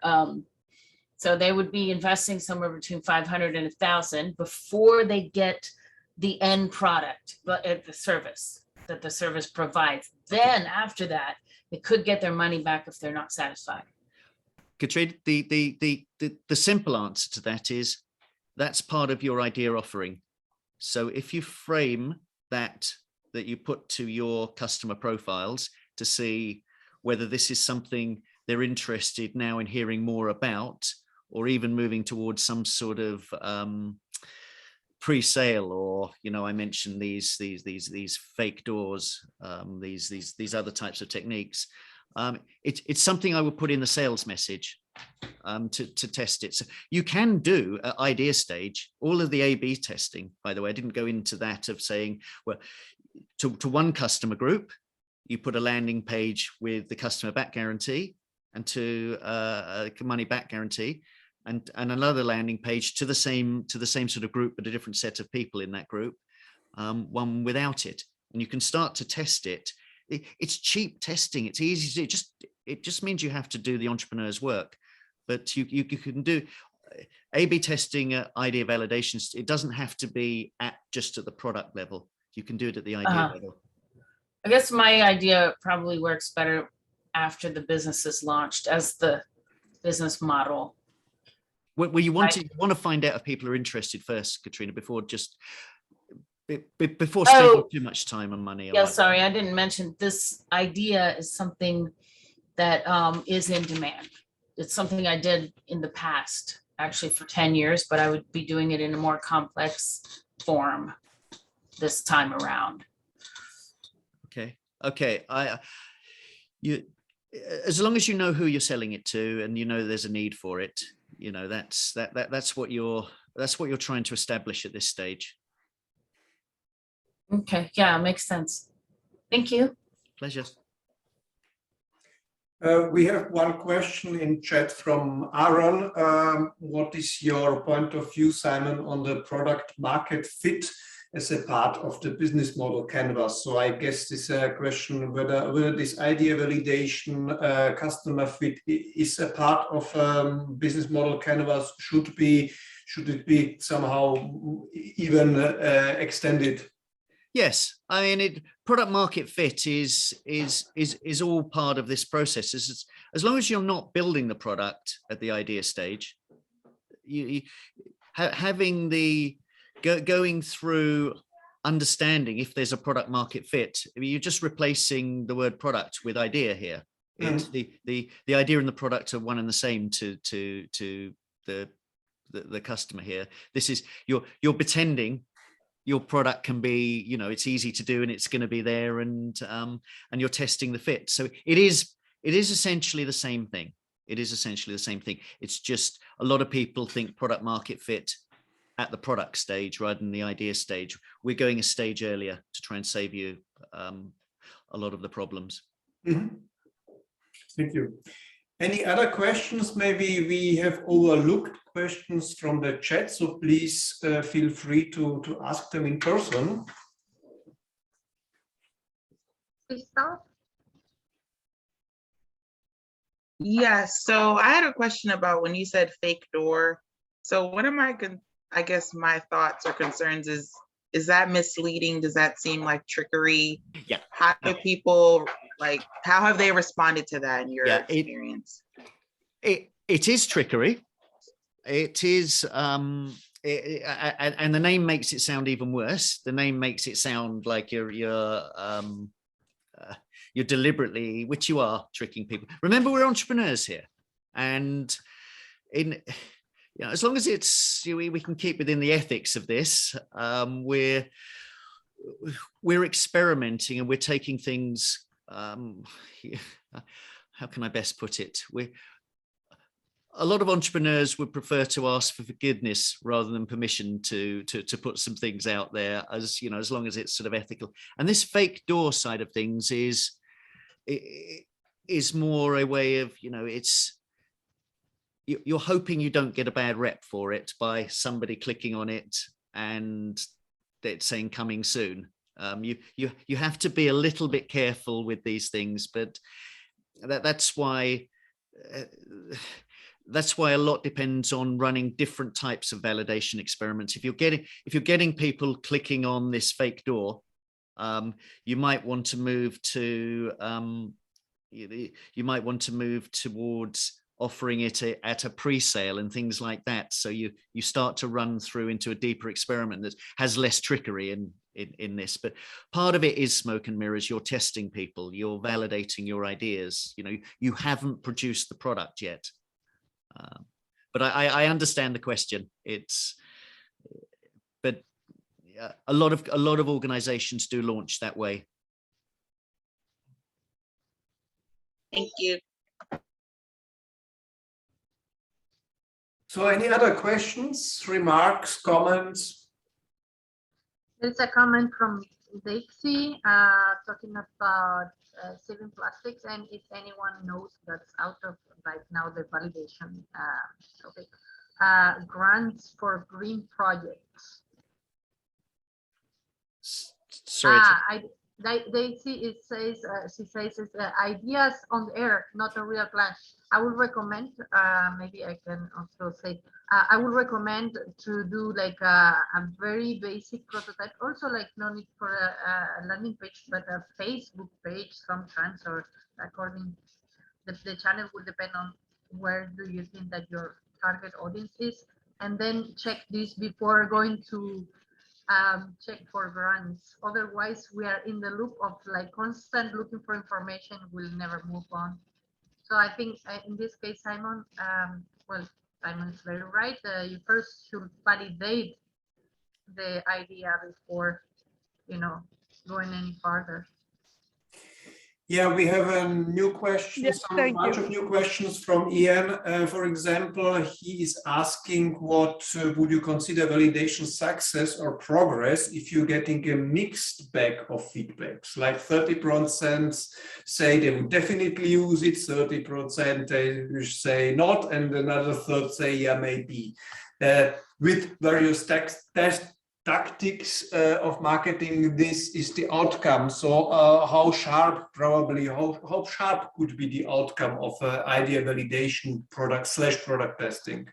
So they would be investing somewhere between 500 and 1,000 before they get the end product, but at the service that the service provides. Then after that, they could get their money back if they're not satisfied. Katrina, the simple answer to that is that's part of your idea offering. So if you frame that you put to your customer profiles to see whether this is something they're interested now in hearing more about, or even moving towards some sort of pre-sale, or I mentioned these fake doors, these other types of techniques. It's something I would put in the sales message to test it. So you can do at idea stage all of the A/B testing. By the way, I didn't go into that of saying, well, to one customer group, you put a landing page with the customer back guarantee, and to a money back guarantee, and another landing page to the same sort of group, but a different set of people in that group, one without it. And you can start to test it. It's cheap testing. It's easy to it just means you have to do the entrepreneur's work, but you can do A/B testing, idea validations. It doesn't have to be just at the product level. You can do it at the idea level. I guess my idea probably works better after the business is launched as the business model. Well, you want to find out if people are interested first, Katrina, before spending too much time and money. Yeah, sorry, I didn't mention this idea is something that is in demand. It's something I did in the past, actually for 10 years, but I would be doing it in a more complex form this time around. Okay. As long as you know who you're selling it to, and there's a need for it, that's what you're trying to establish at this stage. Okay, yeah, makes sense. Thank you. Pleasure. We have one question in chat from Aaron. What is your point of view, Simon, on the product market fit as a part of the business model canvas. So I guess this question whether this idea validation, customer fit is a part of business model canvas, should it be somehow even extended? Yes, I mean, product market fit is all part of this process. As long as you're not building the product at the idea stage, having going through understanding if there's a product market fit. I mean, you're just replacing the word product with idea here. It's the idea and the product are one and the same to the customer here. This is you're pretending your product can be, you know, it's easy to do and it's going to be there, and you're testing the fit. So it is essentially the same thing. It is essentially the same thing. It's just a lot of people think product market fit at the product stage rather than the idea stage. We're going a stage earlier to try and save you a lot of the problems. Mm-hmm. Thank you. Any other questions? Maybe we have overlooked questions from the chat, so please feel free to ask them in person. Christoph? Yes, so I had a question about when you said fake door. So one of my, I guess my thoughts or concerns is that misleading? Does that seem like trickery? Yeah. How do people, like, how have they responded to that in your experience? It is trickery. It is, and the name makes it sound even worse. The name makes it sound like you're deliberately, which you are, tricking people. Remember, we're entrepreneurs here, and as long as it's we can keep within the ethics of this, we're experimenting and we're taking things. How can I best put it? A lot of entrepreneurs would prefer to ask for forgiveness rather than permission to put some things out there, as you know, as long as it's sort of ethical. And this fake door side of things is more a way of, you know, you're hoping you don't get a bad rep for it by somebody clicking on it and it's saying coming soon. You have to be a little bit careful with these things, but that's why a lot depends on running different types of validation experiments. If you're getting people clicking on this fake door, you might want to move towards offering it at a pre-sale and things like that. So you start to run through into a deeper experiment that has less trickery in this. But part of it is smoke and mirrors. You're testing people, you're validating your ideas. You know, you haven't produced the product yet. But I understand the question. But a lot of organizations do launch that way. Thank you. So any other questions, remarks, comments? There's a comment from Dixie talking about saving plastics, and if anyone knows that's out of right now the validation topic, grants for green projects. Sorry. Daisy, she says it's ideas on the air, not a real plan. I would recommend, maybe I can also say, I would recommend to do like a very basic prototype, also like no need for a landing page, but a Facebook page sometimes, or according the channel will depend on where do you think that your target audience is, and then check this before going to check for grants. Otherwise, we are in the loop of like constant looking for information. We'll never move on. So I think in this case, Simon, well, Simon is very right. You first should validate the idea before, you know, going any further. Yeah, we have a new question, Yes, a bunch of new questions from Ian. For example, he is asking what would you consider validation success or progress if you're getting a mixed bag of feedbacks, like 30% say they would definitely use it, 30% they say not, and another third say, yeah, maybe. With various test tactics of marketing, this is the outcome. So how sharp could be the outcome of idea validation product testing?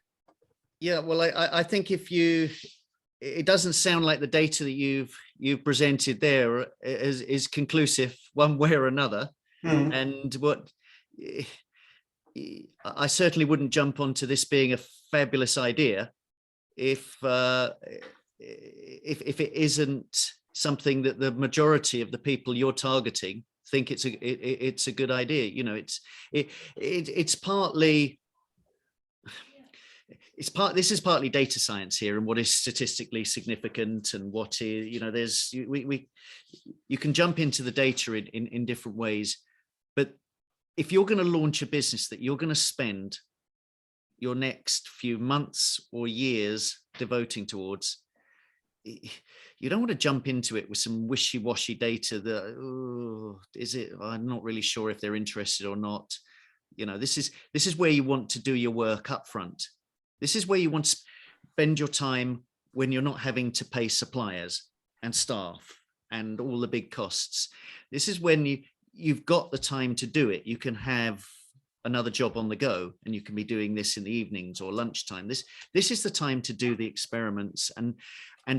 Yeah, well, I think it doesn't sound like the data that you've presented there is conclusive one way or another. And what I certainly wouldn't jump onto this being a fabulous idea if it isn't something that the majority of the people you're targeting think it's a good idea. You know, this is partly data science here, and what is statistically significant, and what is, you know, you can jump into the data in different ways. But if you're going to launch a business that you're going to spend your next few months or years devoting towards, you don't want to jump into it with some wishy-washy data that, oh, is it, I'm not really sure if they're interested or not. You know, this is where you want to do your work up front. This is where you want to spend your time when you're not having to pay suppliers and staff and all the big costs. This is when you've got the time to do it. You can have another job on the go, and you can be doing this in the evenings or lunchtime. This is the time to do the experiments and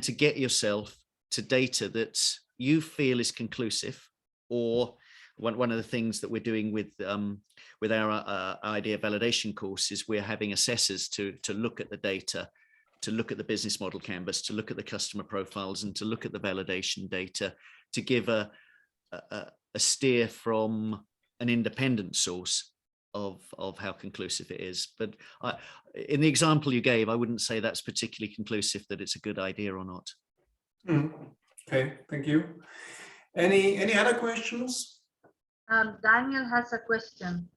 to get yourself to data that you feel is conclusive. Or one of the things that we're doing with our idea validation course is we're having assessors to look at the data, to look at the business model canvas, to look at the customer profiles, and to look at the validation data, to give a steer from an independent source of how conclusive it is. But in the example you gave, I wouldn't say that's particularly conclusive that it's a good idea or not. Okay, thank you. Any other questions? Daniel has a question.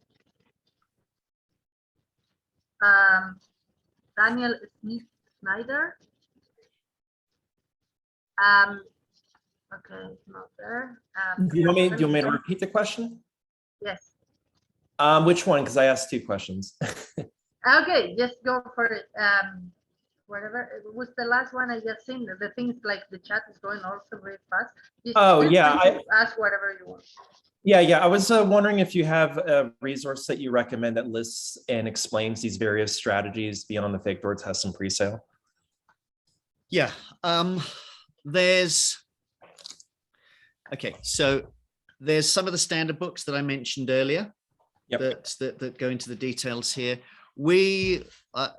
Daniel Snyder. Okay, it's not there. Do you want me to repeat the question? Yes. Which one? Because I asked 2 questions. Okay, just go for it. Whatever it was, the last one I just seen. The things like the chat is going also very fast. Just ask whatever you want. Yeah. I was wondering if you have a resource that you recommend that lists and explains these various strategies beyond the fake door test and pre-sale. Yeah, so there's some of the standard books that I mentioned earlier. Yep. that go into the details here. I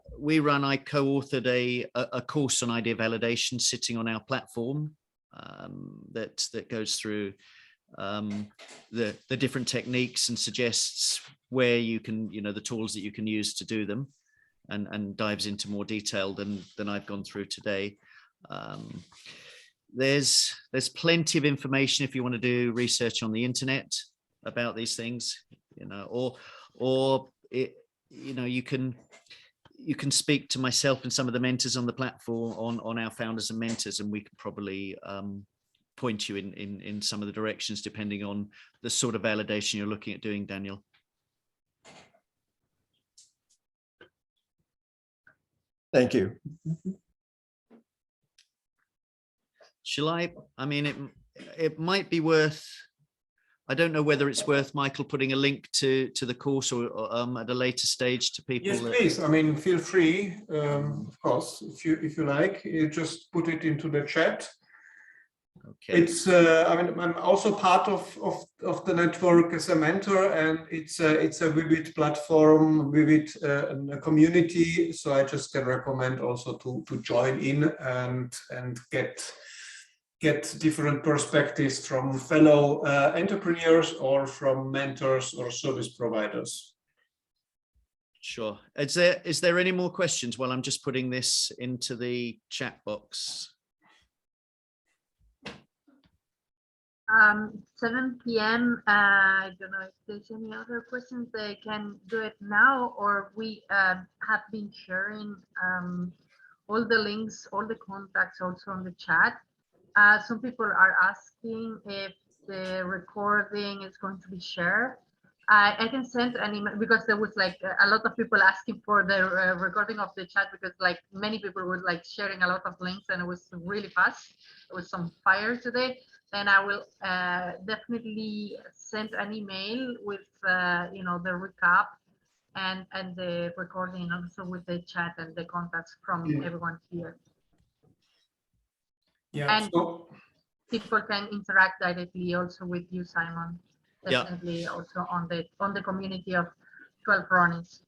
co-authored a course on idea validation sitting on our platform that goes through the different techniques and suggests where you can, you know, the tools that you can use to do them, and dives into more detail than I've gone through today. There's plenty of information if you want to do research on the internet about these things, you know, or you know, you can speak to myself and some of the mentors on the platform, on our founders and mentors, and we can probably point you in some of the directions depending on the sort of validation you're looking at doing, Daniel. Thank you. Shall I mean, it might be worth, I don't know whether it's worth, Michael, putting a link to the course or at a later stage to people. Yes, please. I mean, feel free, of course, if you like, you just put it into the chat. Okay. It's I mean, I'm also part of the network as a mentor, and it's a Vivid platform, Vivid a community. So I just can recommend also to join in and get different perspectives from fellow entrepreneurs or from mentors or service providers. Sure. Is there any more questions while I'm just putting this into the chat box? 7 p.m. I don't know if there's any other questions. They can do it now, or we have been sharing all the links, all the contacts also on the chat. Some people are asking if the recording is going to be shared. I can send an email because there was like a lot of people asking for the recording of the chat because like many people were like sharing a lot of links and it was really fast. It was some fire today. Then I will definitely send an email with you know, the recap and the recording, also with the chat and the contacts from everyone here. Yeah. And people can interact directly also with you, Simon. Definitely also on the community of 12 Ronnies.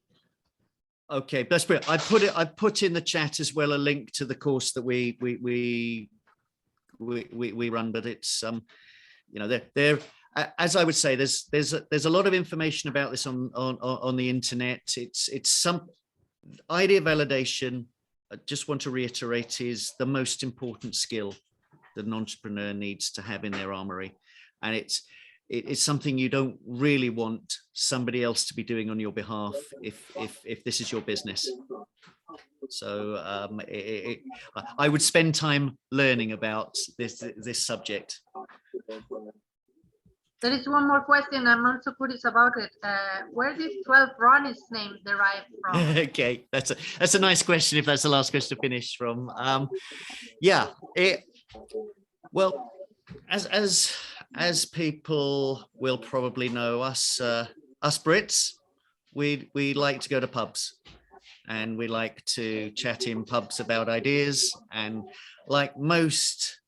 Okay, that's brilliant. I put in the chat as well a link to the course that we run, but it's you know, there as I would say, there's a lot of information about this on the internet. It's some idea validation. I just want to reiterate, is the most important skill that an entrepreneur needs to have in their armory, and it's something you don't really want somebody else to be doing on your behalf if this is your business. So I would spend time learning about this subject. There is one more question. I'm also curious about it. Where did 12 Ronnies name derive from? Okay, that's a nice question. If that's the last question to finish from, yeah. Well, as people will probably know, us Brits, we like to go to pubs, and we like to chat in pubs about ideas. And like most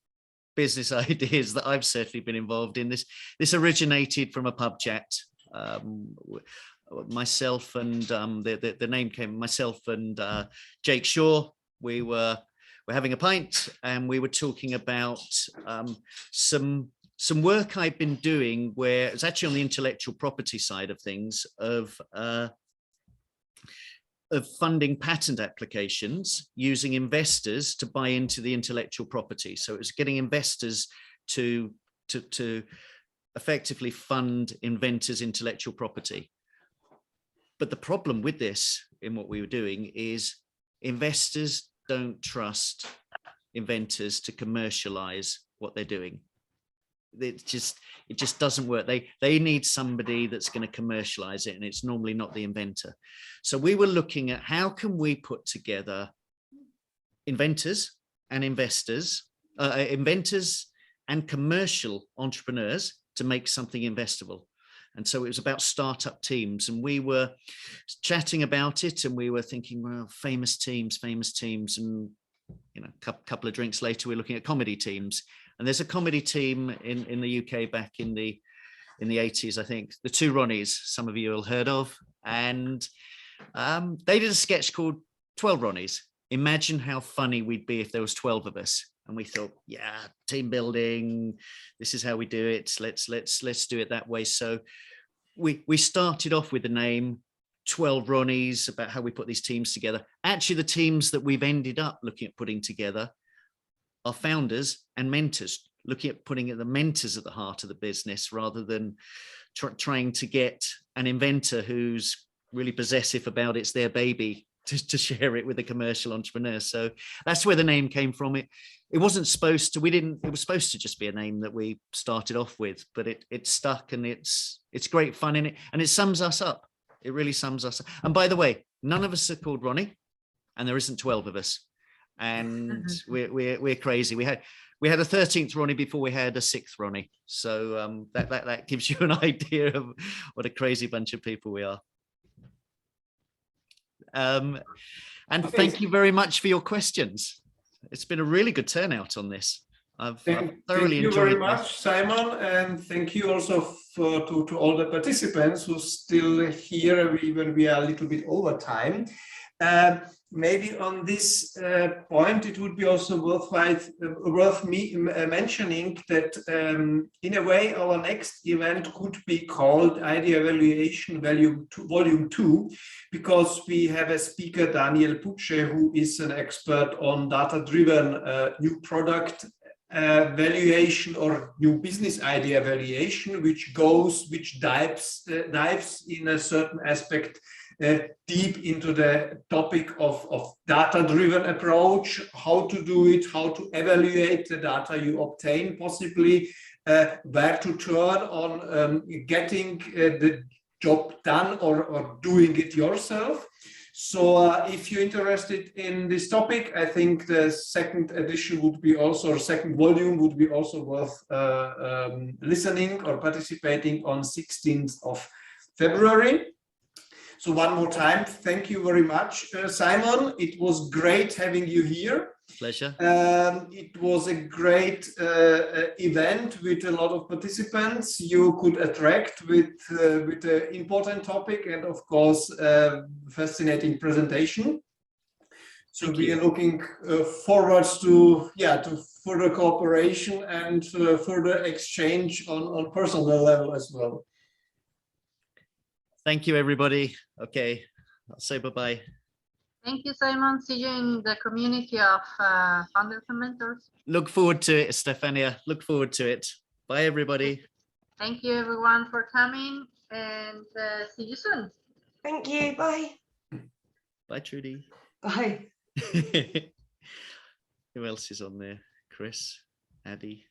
business ideas that I've certainly been involved in, this originated from a pub chat. Myself and the name came, myself and Jake Shaw, we're having a pint and we were talking about some work I've been doing where it's actually on the intellectual property side of things, of funding patent applications using investors to buy into the intellectual property. So it was getting investors to effectively fund inventors' intellectual property. But the problem with this, in what we were doing, is investors don't trust inventors to commercialize what they're doing. It just doesn't work. They need somebody that's going to commercialize it, and it's normally not the inventor. So we were looking at how can we put together inventors and investors, inventors and commercial entrepreneurs to make something investable. And so it was about startup teams, and we were chatting about it, and we were thinking, well, famous teams, and you know, a couple of drinks later, we're looking at comedy teams. And there's a comedy team in the UK back in the 80s, I think, the two Ronnies, some of you will heard of, and they did a sketch called 12 Ronnies. Imagine how funny we'd be if there was 12 of us. And we thought, yeah, team building, this is how we do it. Let's do it that way. So we started off with the name 12 Ronnies, about how we put these teams together. Actually, the teams that we've ended up looking at putting together are founders and mentors, looking at putting the mentors at the heart of the business rather than trying to get an inventor who's really possessive about it's their baby to share it with a commercial entrepreneur. So that's where the name came from. It wasn't supposed to, it was supposed to just be a name that we started off with, but it stuck, and it's great fun in it, and it sums us up. It really sums us up. And by the way, none of us are called Ronnie, and there isn't 12 of us. And we're crazy. We had a 13th Ronnie before we had a 6th Ronnie. So that gives you an idea of what a crazy bunch of people we are. And thank you very much for your questions. It's been a really good turnout on this. I've thoroughly enjoyed it. Thank you very much, Simon, and thank you also to all the participants who still here, even we are a little bit over time. Maybe on this point, it would be also worth me mentioning that in a way our next event could be called Idea Evaluation Volume 2, because we have a speaker, Daniel Pucce, who is an expert on data-driven new product valuation or new business idea valuation, which dives in a certain aspect deep into the topic of data-driven approach, how to do it, how to evaluate the data you obtain, possibly where to turn on getting the job done or doing it yourself. So if you're interested in this topic, I think the second edition would be also, or second volume would be also worth listening or participating on 16th of February. So one more time, thank you very much, Simon. It was great having you here. Pleasure. It was a great event with a lot of participants. You could attract with an important topic and, of course, fascinating presentation. So we are looking forward to further cooperation and further exchange on personal level as well. Thank you, everybody. Okay, I'll say bye-bye. Thank you, Simon. See you in the community of founders and mentors. Look forward to it, Stefania. Look forward to it. Bye, everybody. Thank you, everyone, for coming, and see you soon. Thank you. Bye. Bye, Trudy. Bye. Who else is on there? Chris, Addy.